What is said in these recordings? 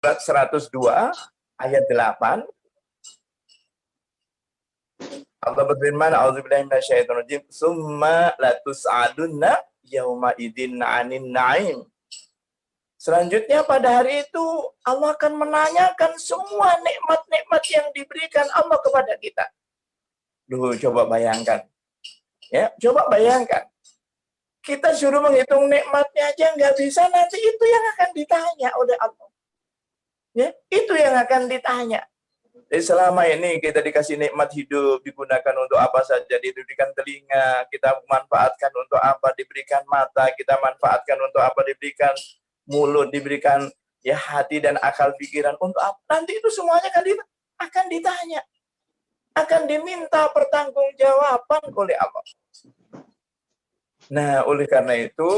surat 102 ayat 8 Allah berfirman, a'udzubillahi minasyaitonirrajim, summa latus'alunna yauma idzin 'anin na'im. Selanjutnya pada hari itu Allah akan menanyakan semua nikmat-nikmat yang diberikan Allah kepada kita. Duh, coba bayangkan. Ya, coba bayangkan. Kita suruh menghitung nikmatnya aja nggak bisa, nanti itu yang akan ditanya oleh Allah. Ya, itu yang akan ditanya. Jadi selama ini kita dikasih nikmat hidup, digunakan untuk apa saja, diberikan telinga, kita manfaatkan untuk apa, diberikan mata, kita manfaatkan untuk apa, diberikan mulut, diberikan ya hati dan akal pikiran untuk apa. Nanti itu semuanya akan ditanya. Akan diminta pertanggungjawaban oleh Allah. Nah, oleh karena itu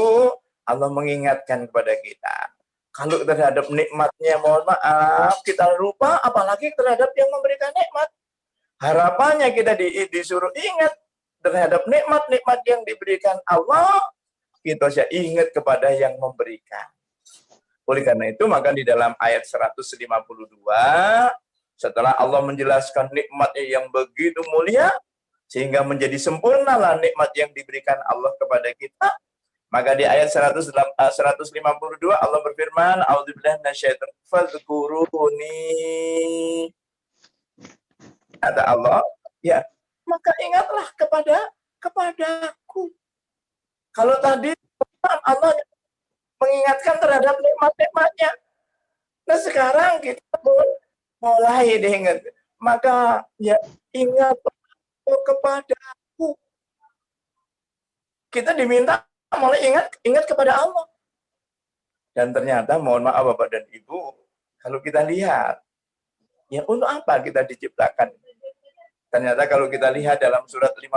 Allah mengingatkan kepada kita. Kalau terhadap nikmatnya, mohon maaf, kita lupa, apalagi terhadap yang memberikan nikmat. Harapannya kita disuruh ingat terhadap nikmat-nikmat yang diberikan Allah, kita harus ingat kepada yang memberikan. Oleh karena itu, maka di dalam ayat 152, setelah Allah menjelaskan nikmatnya yang begitu mulia, sehingga menjadi sempurnalah nikmat yang diberikan Allah kepada kita, maka di ayat 152 Allah berfirman, a'udzubillahi minasyaitonir rajim, fadhkuruni. Kata Allah, ya, maka ingatlah kepadaku. Kalau tadi Allah mengingatkan terhadap nikmat-nikmatnya. Nah, sekarang kita pun mulai diingat. Maka ya ingat kepadaku. Kita diminta mulai ingat kepada Allah. Dan ternyata, mohon maaf Bapak dan Ibu, kalau kita lihat, ya untuk apa kita diciptakan? Ternyata kalau kita lihat dalam surat 51,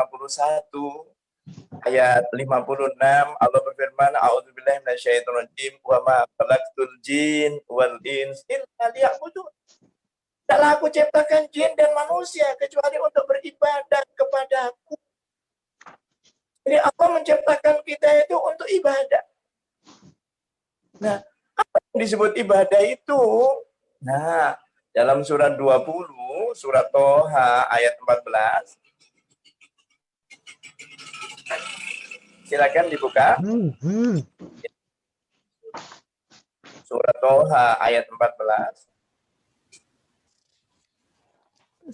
ayat 56, Allah berfirman, a'udzubillahi minasyaitonirrajim, wa ma khalaqtul jin wal ins illa liya'budun. Tidaklah aku ciptakan jin dan manusia kecuali untuk beribadah kepadaku. Jadi Allah menciptakan kita itu untuk ibadah. Nah, apa yang disebut ibadah itu? Nah, dalam surat 20, surat Toha ayat 14. Silakan dibuka. Surat Toha ayat 14.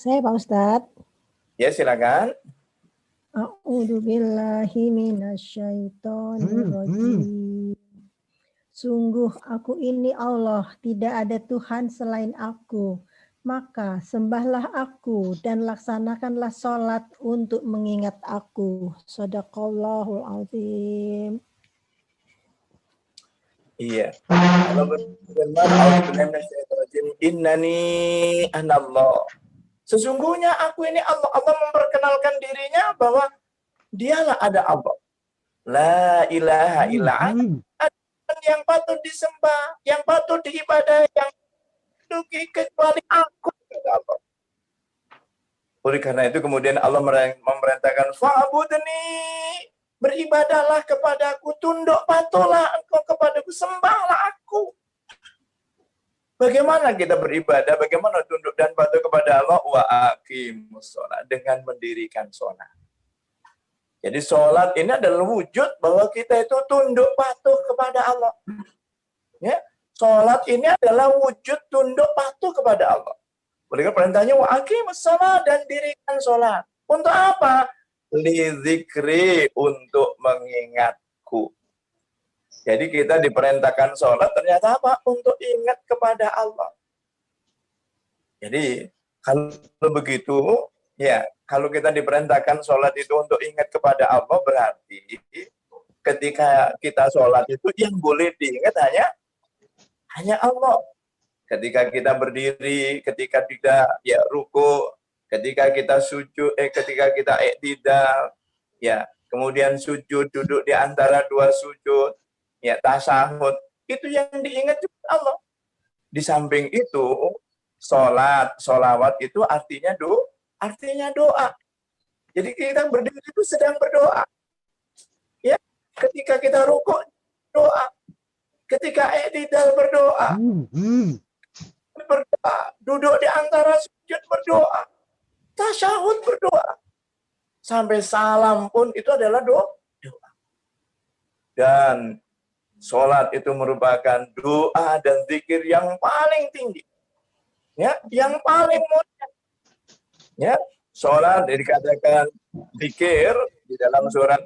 Saya Pak Ustadz. Ya, silakan. A'udzubillahi minasyaitonirrajim. Sungguh aku ini Allah, tidak ada Tuhan selain aku. Maka sembahlah aku dan laksanakanlah sholat untuk mengingat aku. Shadaqallahul azim. Iya. Allah berfirman, a'udzubillahi minasyaitonirrajim, innani anallah. Sesungguhnya aku ini Allah. Allah memperkenalkan dirinya bahwa dialah ada Allah. La ilaha illa ana, yang patut disembah, yang patut diibadahi, yang duki kecuali aku, kata Allah. Oleh karena itu kemudian Allah memerintahkan fa'budni, beribadahlah kepadaku, tunduk patuhlah engkau kepadaku, sembahlah aku. Bagaimana kita beribadah, bagaimana tunduk dan patuh kepada Allah? Wa aqimus sholat, dengan mendirikan sholat. Jadi sholat ini adalah wujud bahwa kita itu tunduk patuh kepada Allah. Ya, sholat ini adalah wujud tunduk patuh kepada Allah. Oleh perintahnya wa aqimus sholat, dan dirikan sholat. Untuk apa? Li dzikri, untuk mengingatku. Jadi kita diperintahkan sholat, ternyata apa? Untuk ingat kepada Allah. Jadi kalau begitu, ya kalau kita diperintahkan sholat itu untuk ingat kepada Allah, berarti ketika kita sholat itu yang boleh diingat hanya Allah. Ketika kita berdiri, ketika kita ya ruku, ketika kita sujud, ketika kita iktidal, ya kemudian sujud, duduk di antara dua sujud, ya tasyahud, itu yang diingat juga Allah. Di samping itu, sholawat itu artinya doa. Jadi kita berdiri itu sedang berdoa. Ya, ketika kita rukuk doa, ketika iktidal berdoa, berdoa, duduk di antara sujud berdoa, tasyahud berdoa, sampai salam pun itu adalah doa. Dan sholat itu merupakan doa dan zikir yang paling tinggi, ya, yang paling mulia. Ya, sholat dikatakan zikir di dalam surat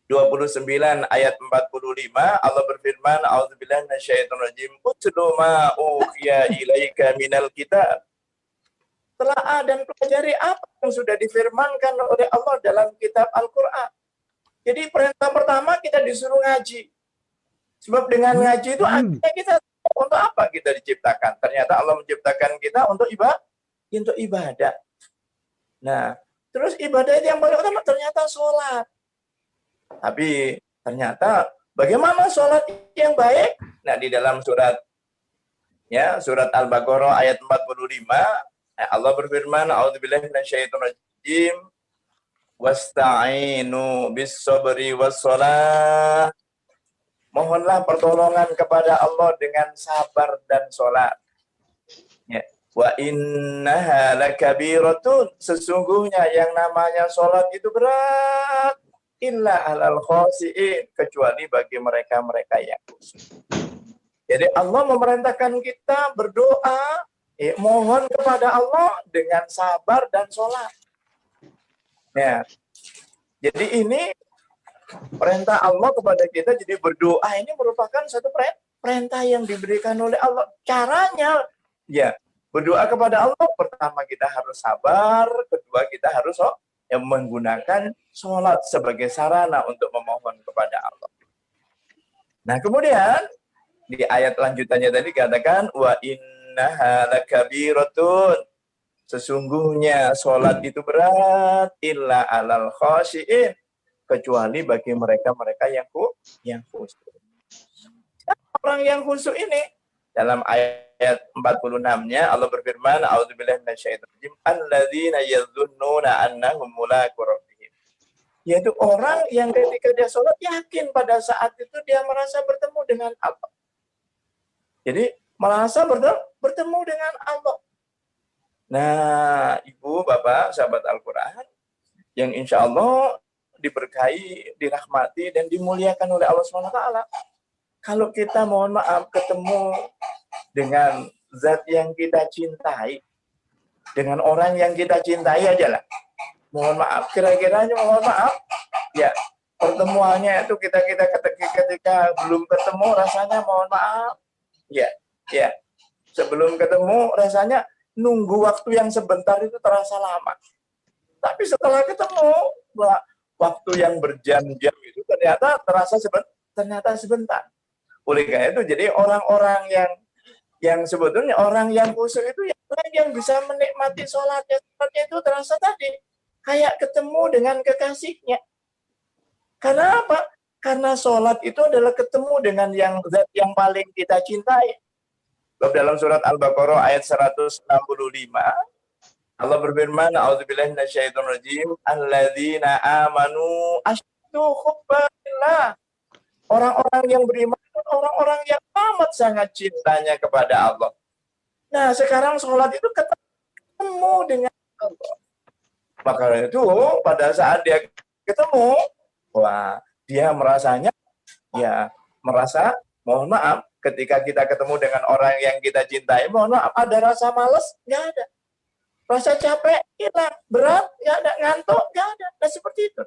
29 ayat 45 Allah berfirman, a'udzubillahi minasyaitonirrajim, utlu ma uhiya ilaika minal kitab. Telaah dan pelajari apa yang sudah difirmankan oleh Allah dalam kitab Al-Qur'an. Jadi perintah pertama kita disuruh ngaji. Sebab dengan ngaji itu akhirnya kita untuk apa kita diciptakan? Ternyata Allah menciptakan kita untuk ibadah. Nah, terus ibadah itu yang paling utama ternyata sholat. Tapi ternyata bagaimana sholat yang baik? Nah, di dalam surat Al-Baqarah ayat 45 Allah berfirman, a'udzubillahi minasyaitonirrajim, wasta'inu bis-sabri was-shalah. Mohonlah pertolongan kepada Allah dengan sabar dan sholat. Ya. Wa innaha lakabiratun, sesungguhnya yang namanya sholat itu berat, illa alal khosi'in, kecuali bagi mereka-mereka yang khusyuk. Jadi Allah memerintahkan kita berdoa, mohon kepada Allah dengan sabar dan sholat. Ya. Jadi ini perintah Allah kepada kita, jadi berdoa ini merupakan satu perintah yang diberikan oleh Allah. Caranya, ya, berdoa kepada Allah, pertama kita harus sabar, kedua kita harus menggunakan sholat sebagai sarana untuk memohon kepada Allah. Nah, kemudian di ayat lanjutannya tadi katakan, wa innaha lakabiratun, sesungguhnya sholat itu berat, illa alal khosyi'in, kecuali bagi mereka-mereka yang khusyuk. Orang yang khusyuk ini dalam ayat 46-nya Allah berfirman, a'udzubillahi minasyaitonirrajim, alladzina yadhunnuna annahum mulaqu rabbihim. Yaitu orang yang ketika dia sholat yakin pada saat itu dia merasa bertemu dengan Allah. Jadi merasa bertemu dengan Allah. Nah, Ibu, Bapak, sahabat Al-Quran, yang insya Allah diberkahi, dirahmati, dan dimuliakan oleh Allah SWT. Kalau kita mohon maaf ketemu dengan zat yang kita cintai, dengan orang yang kita cintai aja lah. Mohon maaf, kira-kiranya mohon maaf, ya pertemuannya itu ketika belum ketemu rasanya mohon maaf, ya, sebelum ketemu rasanya nunggu waktu yang sebentar itu terasa lama. Tapi setelah ketemu, waktu yang berjam-jam itu ternyata sebentar. Oleh karena itu, jadi orang-orang yang sebetulnya orang yang khusyuk itu yang bisa menikmati sholatnya itu terasa tadi kayak ketemu dengan kekasihnya. Karena apa? Karena sholat itu adalah ketemu dengan zat yang paling kita cintai. Dalam surat Al-Baqarah ayat 165 Allah berfirman, a'udzubillahi minasyaitonirrajim, alladzina amanu asyaddu hubban fillah. Orang-orang yang beriman, orang-orang yang amat sangat cintanya kepada Allah. Nah, sekarang sholat itu ketemu dengan Allah. Maka itu pada saat dia ketemu, wah, dia merasa, mohon maaf, ketika kita ketemu dengan orang yang kita cintai, mohon maaf, ada rasa malas? Nggak ada. Rasa capek hilang, berat nggak ada, ngantuk nggak ada. Nah, seperti itu.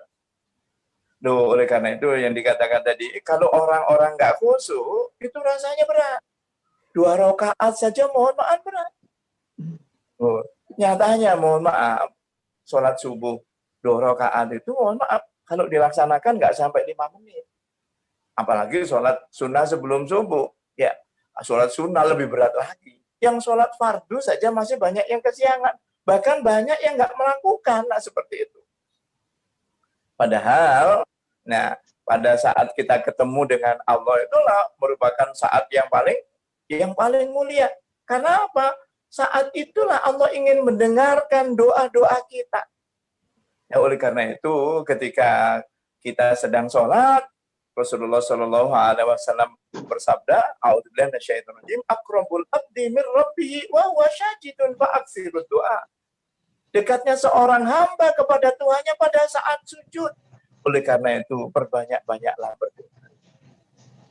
Oleh karena itu yang dikatakan tadi, kalau orang-orang nggak khusyuk, itu rasanya berat. 2 rakaat saja mohon maaf berat. Nyatanya mohon maaf, sholat subuh 2 rakaat itu mohon maaf, kalau dilaksanakan nggak sampai 5 menit. Apalagi sholat sunnah sebelum subuh, ya sholat sunnah lebih berat lagi. Yang sholat fardu saja masih banyak yang kesiangan. Bahkan banyak yang nggak melakukan, nah seperti itu. Padahal, nah pada saat kita ketemu dengan Allah itulah merupakan saat yang paling mulia. Karena apa? Saat itulah Allah ingin mendengarkan doa-doa kita. Ya, oleh karena itu, ketika kita sedang sholat, Rasulullah Shallallahu Alaihi Wasallam bersabda, "A'udzubillahi minasyaitonir rajim, aqrabul abdi min rabbih wa huwa sajidun fa'aksirud du'a." Dekatnya seorang hamba kepada Tuhannya pada saat sujud. Oleh karena itu, perbanyak-banyaklah berdoa.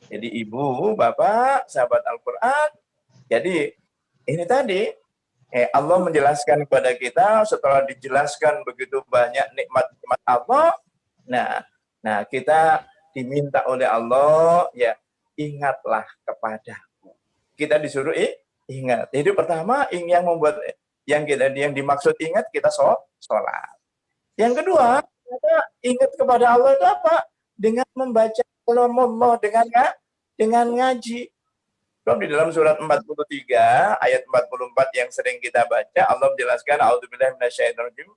Jadi ibu, bapak, sahabat Al-Quran, jadi ini tadi, Allah menjelaskan kepada kita setelah dijelaskan begitu banyak nikmat-nikmat Allah. Nah, kita diminta oleh Allah, ya ingatlah kepadaku. Kita disuruh ingat. Jadi pertama yang membuat yang dimaksud ingat kita sholat. Yang kedua, kita ingat kepada Allah itu apa? Dengan membaca kalam Allah, dengan ngaji. Sebab di dalam surat 43 ayat 44 yang sering kita baca, Allah menjelaskan, "A'udzubillahi minasyaitonir rajim,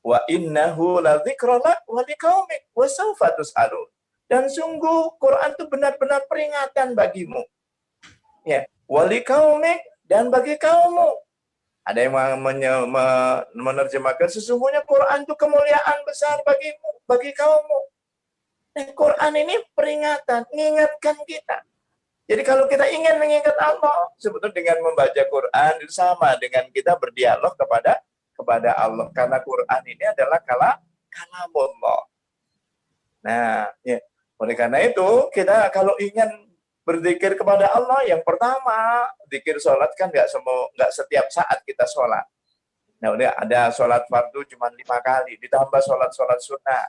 wa innahu ladzikra lak wa liqaumik wa sawfa tus'alun." Dan sungguh Quran itu benar-benar peringatan bagimu. Ya, wa liqaumik, dan bagi kaummu. Ada yang menerjemahkan, sesungguhnya Quran itu kemuliaan besar bagimu, bagi kaummu. Nah, Quran ini peringatan, mengingatkan kita. Jadi kalau kita ingin mengingat Allah, sebetulnya dengan membaca Quran itu sama dengan kita berdialog kepada Allah. Karena Quran ini adalah kalamullah. Nah, ya. Oleh karena itu, kita kalau ingin berzikir kepada Allah, yang pertama, zikir sholat kan nggak setiap saat kita sholat. Nah, udah ada sholat fardu cuma 5 kali, ditambah sholat sunnah.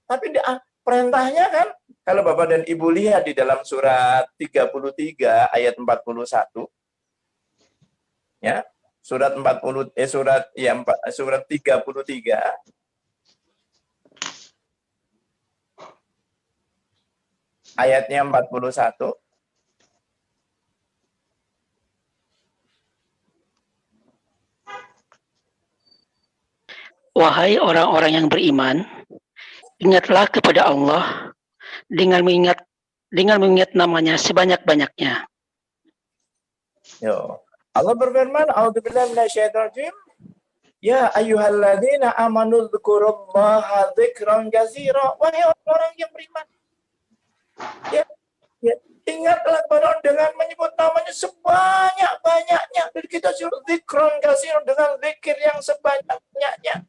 Tapi perintahnya kan, kalau Bapak dan Ibu lihat di dalam surat 33 ayat 41, ya, surat 33 ayatnya 41. Wahai orang-orang yang beriman, ingatlah kepada Allah dengan mengingat namanya sebanyak-banyaknya. Yo. Allah berfirman, "A'udzubillahi minasyaitonir rajim. Ya ayyuhalladzina amanu dzkurullaha dzikran katsira." Wahai orang yang beriman. Ya, ingatlah kepada Allah dengan menyebut namanya sebanyak-banyaknya. Jadi kita suruh dzikran katsira, dengan zikir yang sebanyak-banyaknya.